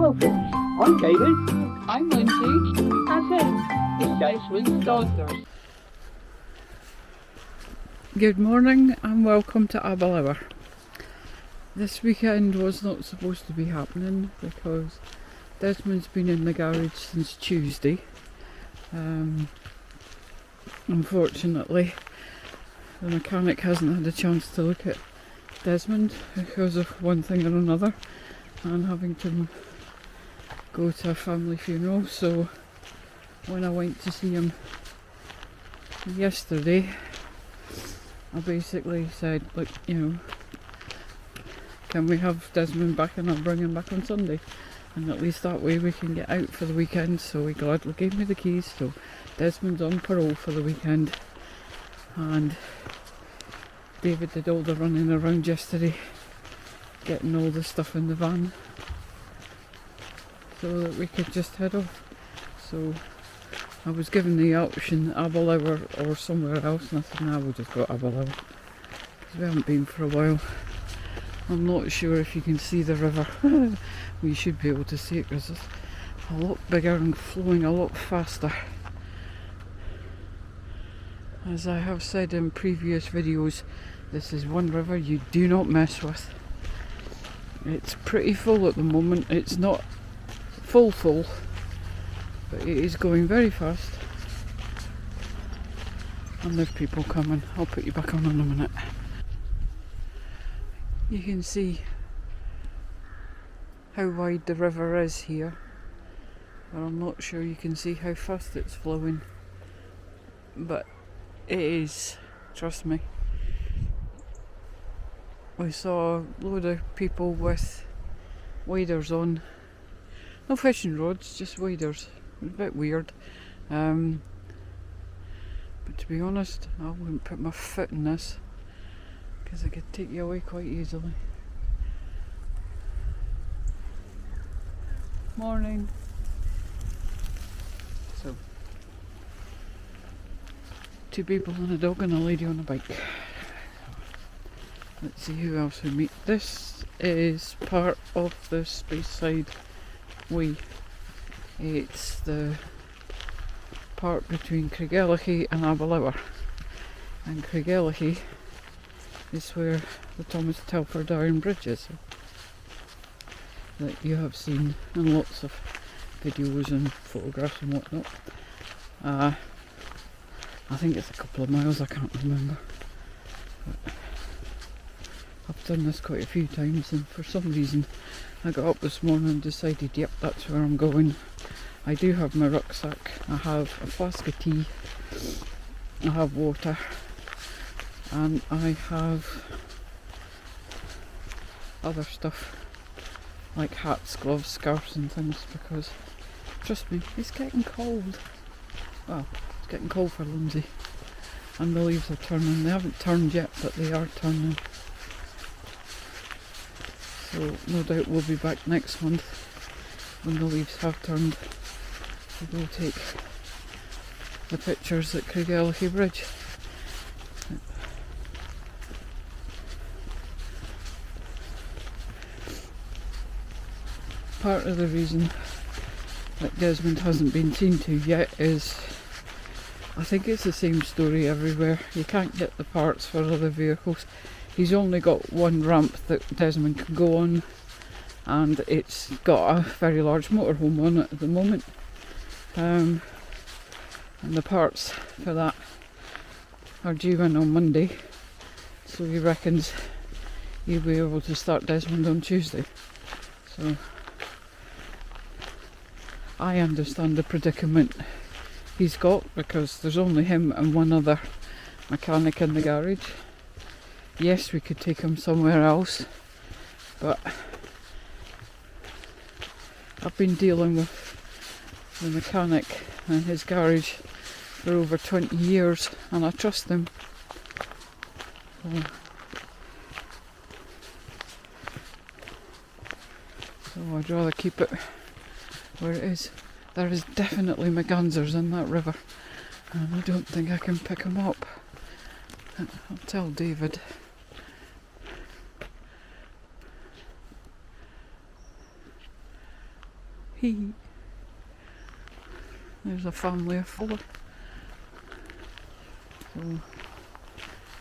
Welcome. I'm David. I'm Lindsay. That's it. It's Desmonds, Donders. Good morning and welcome to Abirlaur. This weekend was not supposed to be happening because Desmond's been in the garage since Tuesday. Unfortunately, the mechanic hasn't had a chance to look at Desmond because of one thing or another and having to go to a family funeral. So when I went to see him yesterday, I basically said, look, can we have Desmond back and I'll bring him back on Sunday, and at least that way we can get out for the weekend. So he gladly gave me the keys, so Desmond's on parole for the weekend, and David did all the running around yesterday getting all the stuff in the van so that we could just head off. So I was given the option Abirlaur or somewhere else, and I said, no, we'll just go to Abirlaur because we haven't been for a while. I'm not sure if you can see the river. Well, you should be able to see it because it's a lot bigger and flowing a lot faster. As I have said in previous videos, this is one river you do not mess with. It's pretty full at the moment. It's not full, but it is going very fast. And there's people coming. I'll put you back on in a minute. You can see how wide the river is here, but I'm not sure you can see how fast it's flowing. But it is, trust me. We saw a load of people with waders on. No fishing rods, just waders. It was a bit weird. But to be honest, I wouldn't put my foot in this because it could take you away quite easily. Morning. So, 2 people and a dog and a lady on a bike. Let's see who else we meet. This is part of the Speyside Way. It's the part between Elchie and Abirlaur. And Elchie is where the Thomas Telford Iron Bridge is, that you have seen in lots of videos and photographs and whatnot. I think it's a couple of miles, I can't remember. But I've done this quite a few times, and for some reason I got up this morning and decided, yep, that's where I'm going. I do have my rucksack, I have a flask of tea, I have water, and I have other stuff like hats, gloves, scarves and things, because trust me, it's getting cold. Well, it's getting cold for Lindsay, and the leaves are turning. They haven't turned yet, but they are turning. So no doubt we'll be back next month when the leaves have turned to go take the pictures at Elchie Bridge. Part of the reason that Desmond hasn't been seen to yet is, I think it's the same story everywhere. You can't get the parts for other vehicles. He's only got one ramp that Desmond can go on, and it's got a very large motorhome on it at the moment. And the parts for that are due in on Monday, so he reckons he'll be able to start Desmond on Tuesday. So I understand the predicament he's got, because there's only him and one other mechanic in the garage. Yes, we could take him somewhere else, but I've been dealing with the mechanic and his garage for over 20 years and I trust him. So I'd rather keep it where it is. There is definitely mergansers in that river, and I don't think I can pick them up. I'll tell David. heat. There's a family of 4. So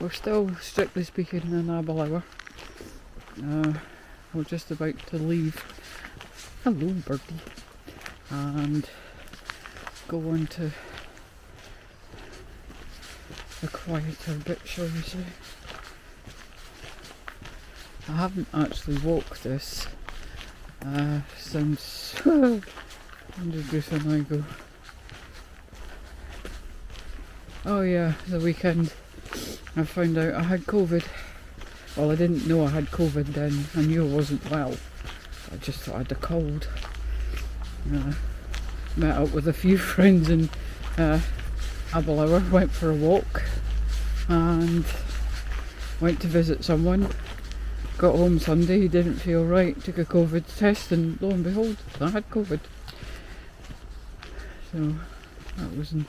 we're still, strictly speaking, in Abirlaur. We're just about to leave. Hello, birdie. And go on to a quieter bit, shall we say. I haven't actually walked this since when did Ruth and I go? Oh yeah, the weekend. I found out I had COVID. Well, I didn't know I had COVID then. I knew I wasn't well. I just thought I had a cold. Met up with a few friends in Abirlaur, went for a walk and went to visit someone. Got home Sunday, didn't feel right, took a COVID test, and lo and behold, I had COVID. So that was in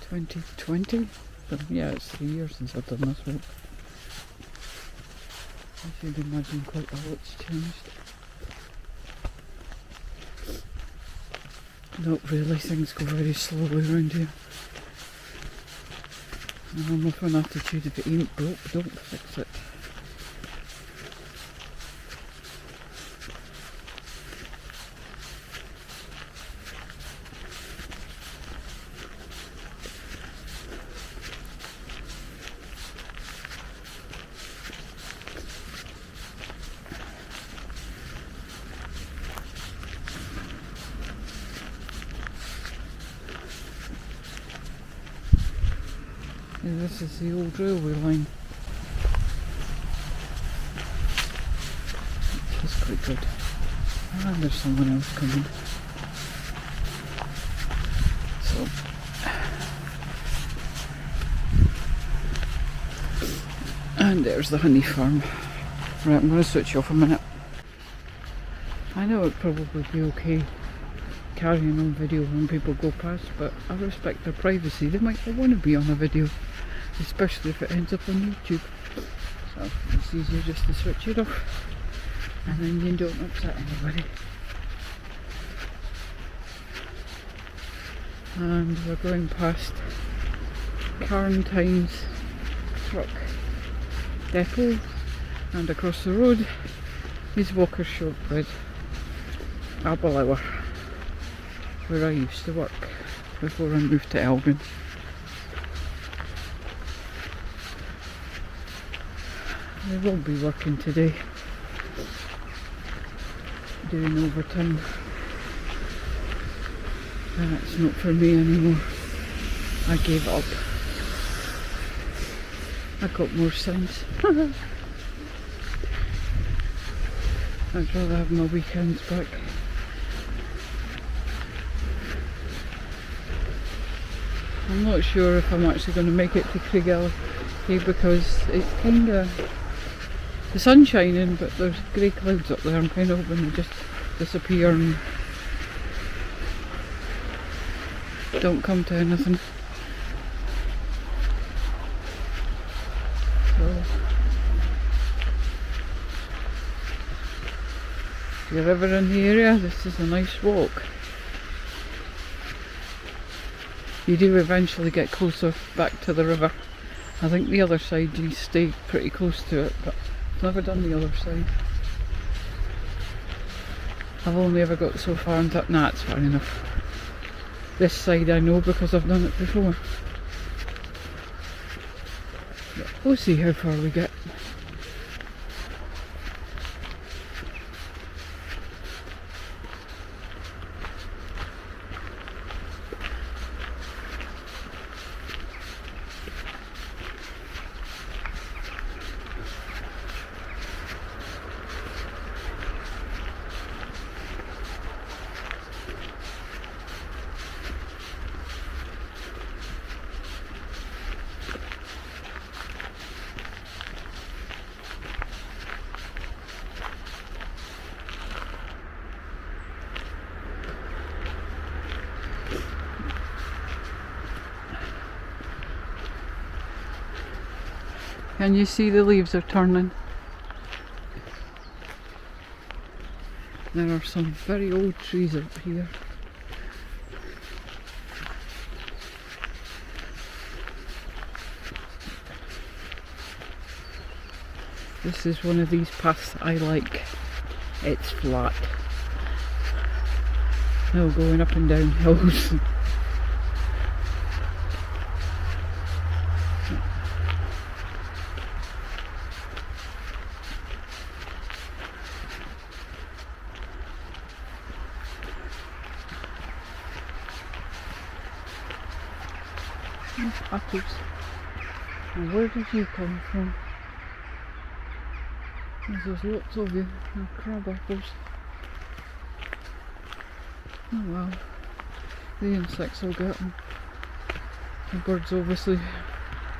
2020. So yeah, it's 3 years since I've done this walk. I should imagine quite a lot's changed. Not really, things go very slowly around here. I'm of an attitude, if it ain't broke, don't fix it. Yeah, this is the old railway line. Which is quite good. And there's someone else coming. So and there's the honey farm. Right, I'm going to switch off a minute. I know it'd probably be okay carrying on video when people go past, but I respect their privacy. They might not want to be on a video, especially if it ends up on YouTube. So it's easier just to switch it off, and then you don't upset anybody. And we're going past Grantown's truck depot, and across the road is Walker's Shortbread, Abirlaur, where I used to work before I moved to Elgin. I will be working today, doing overtime. That's not for me anymore. I gave up. I got more sense. I'd rather have my weekends back. I'm not sure if I'm actually going to make it to Craigelly because it's kind of, the sun's shining but there's grey clouds up there. I'm kind of hoping they just disappear and don't come to anything. So if you're ever in the area, this is a nice walk. You do eventually get closer back to the river. I think the other side you stay pretty close to it, but I've never done the other side. I've only ever got so far and thought, nah, it's far enough. This side I know because I've done it before. But we'll see how far we get. Can you see the leaves are turning? There are some very old trees up here. This is one of these paths I like. It's flat. No going up and down hills. Apples. Now where did you come from? There's lots of you. Now crab apples. Oh well. The insects will get them. The birds obviously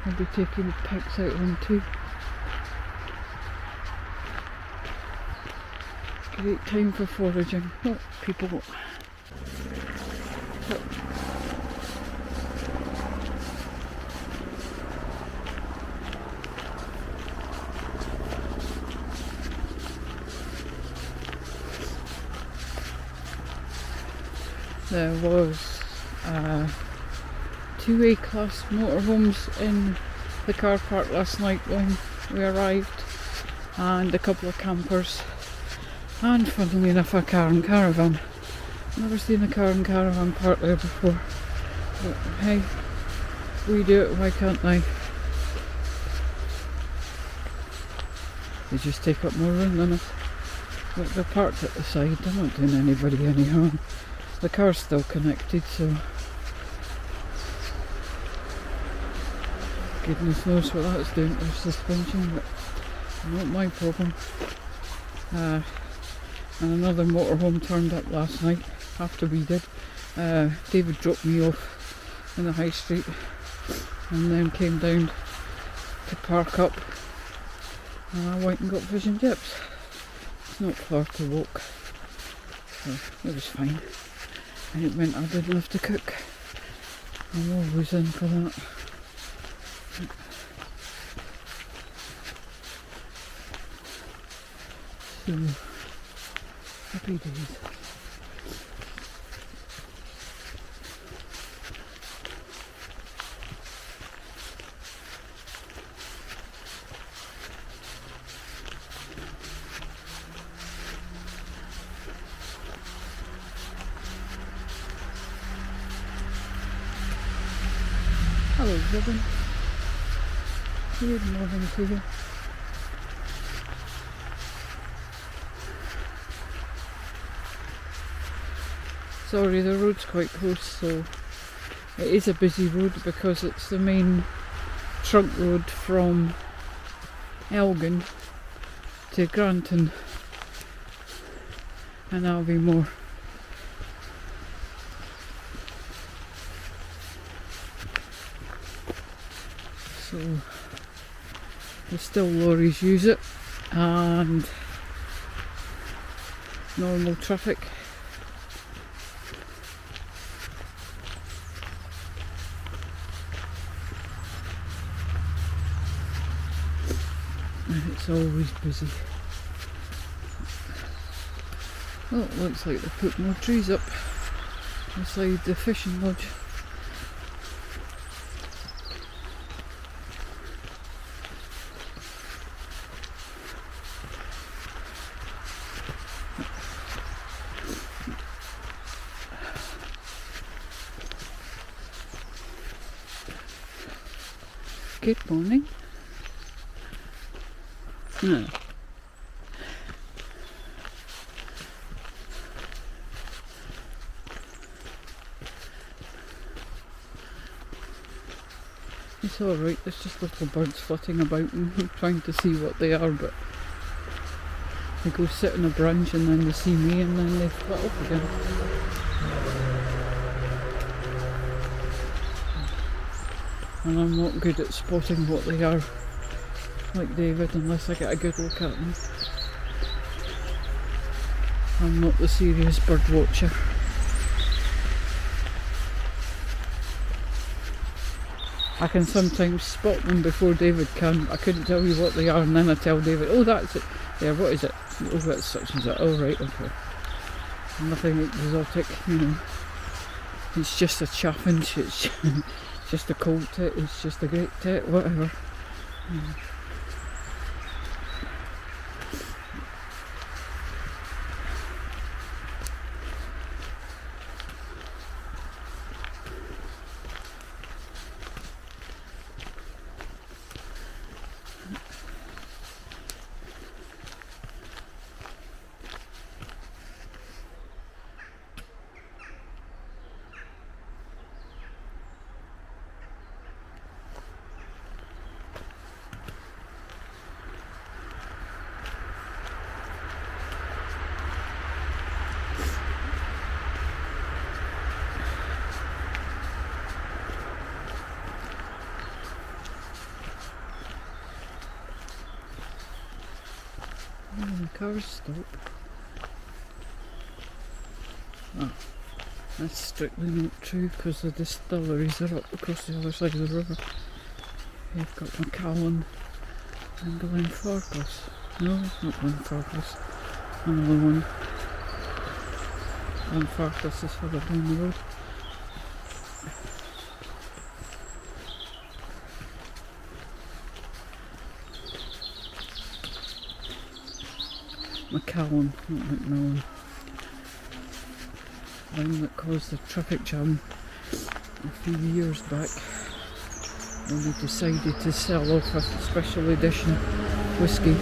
will be taking the pecks out of them too. Great time for foraging. Oh, people. There was two A-class motorhomes in the car park last night when we arrived, and a couple of campers, and funnily enough a car and caravan. Never seen a car and caravan park there before, but hey, we do it, why can't they? They just take up more room than us. But they're parked at the side, they're not doing anybody any harm. The car's still connected, so goodness knows what that's doing to the suspension, but not my problem. And another motorhome turned up last night after we did. David dropped me off in the high street and then came down to park up, and I went and got fish and chips. It's not far to walk, so it was fine. And it meant I didn't have to cook. I'm always in for that. So, happy days. Hello, Robin. Good morning to you. Sorry, the road's quite close, so it is a busy road because it's the main trunk road from Elgin to Grantown and Abirlaur. So there's still lorries use it and normal traffic. And it's always busy. Oh, it looks like they've put more trees up beside the fishing lodge. Good morning. No. It's alright, there's just little birds flitting about and trying to see what they are, but they go sit on a branch and then they see me and then they flit off again. And I'm not good at spotting what they are, like David, unless I get a good look at them. I'm not the serious bird watcher. I can sometimes spot them before David can. I couldn't tell you what they are, and then I tell David, oh that's it. Yeah, what is it? Oh, that's such and such. Oh right, okay. Nothing exotic, you know. It's just a chaffinch, it's just a cold tit, it's just a great tit, whatever. The cars stop. Oh, that's strictly not true because the distilleries are up across the other side of the river. You've got Macallan and Glenfarclas. No, not Glenfarclas. Another one. Glenfarclas is further down the road. Macallan, not Macmillan. The one that caused the traffic jam a few years back when they decided to sell off a special edition whisky,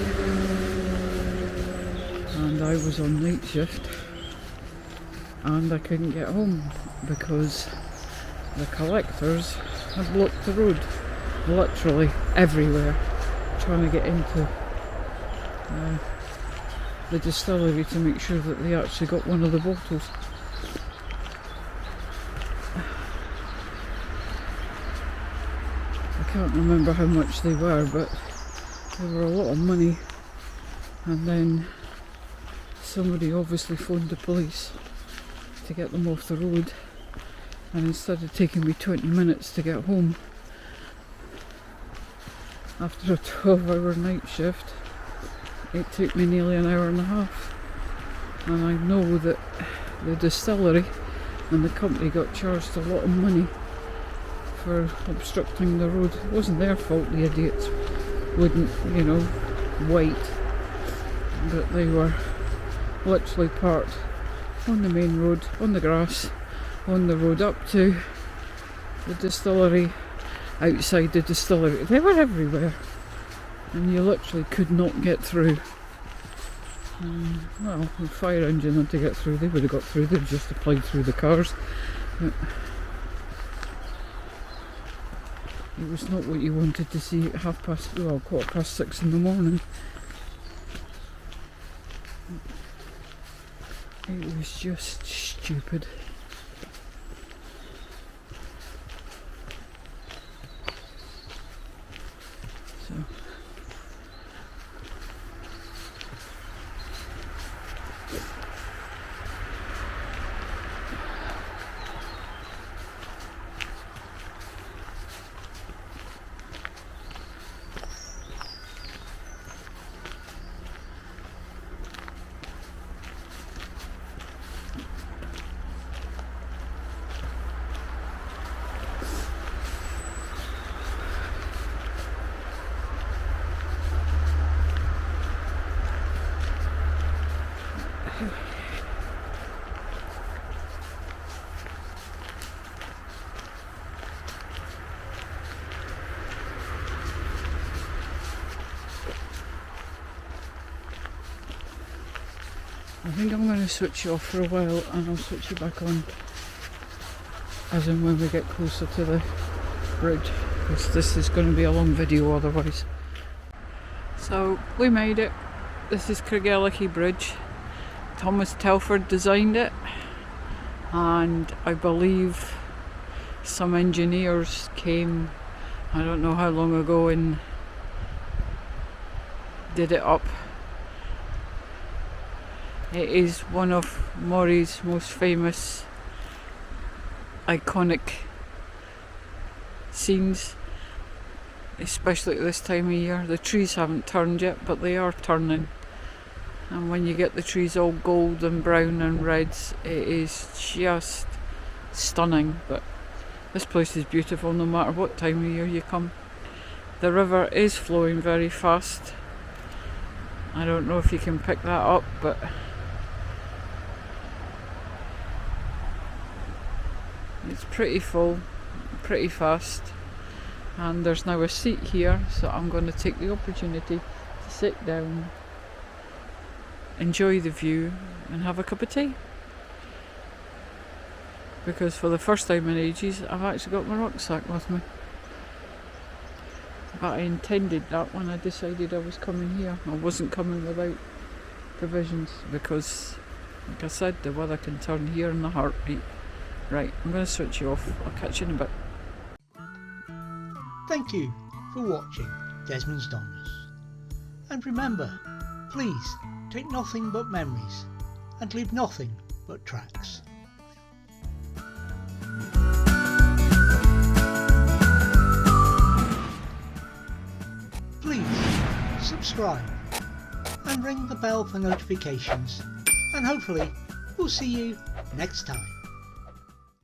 and I was on night shift and I couldn't get home because the collectors had blocked the road literally everywhere trying to get into the distillery to make sure that they actually got one of the bottles. I can't remember how much they were, but they were a lot of money, and then somebody obviously phoned the police to get them off the road, and instead of taking me 20 minutes to get home after a 12-hour night shift, it took me nearly an hour and a half. And I know that the distillery and the company got charged a lot of money for obstructing the road. It wasn't their fault, the idiots wouldn't, you know, wait. But they were literally parked on the main road, on the grass, on the road up to the distillery, outside the distillery. They were everywhere, and you literally could not get through. Well, the fire engine had to get through. They would have got through. They'd just applied through the cars. But it was not what you wanted to see at quarter past 6 in the morning. It was just stupid. So I think I'm going to switch you off for a while, and I'll switch you back on as and when we get closer to the bridge, because this is going to be a long video otherwise. So we made it. This is Craigellachie Bridge. Thomas Telford designed it, and I believe some engineers came, I don't know how long ago, and did it up. It is one of Moray's most famous, iconic scenes, especially at this time of year. The trees haven't turned yet, but they are turning. And when you get the trees all gold and brown and reds, it is just stunning. But this place is beautiful no matter what time of year you come. The river is flowing very fast. I don't know if you can pick that up, but it's pretty full, pretty fast. And there's now a seat here, so I'm going to take the opportunity to sit down, enjoy the view and have a cup of tea. Because for the first time in ages I've actually got my rucksack with me. But I intended that when I decided I was coming here. I wasn't coming without provisions because, like I said, the weather can turn here in a heartbeat. Right, I'm going to switch you off. I'll catch you in a bit. Thank you for watching Desmonds Donders. And remember, please take nothing but memories and leave nothing but tracks. Please subscribe and ring the bell for notifications, and hopefully we'll see you next time.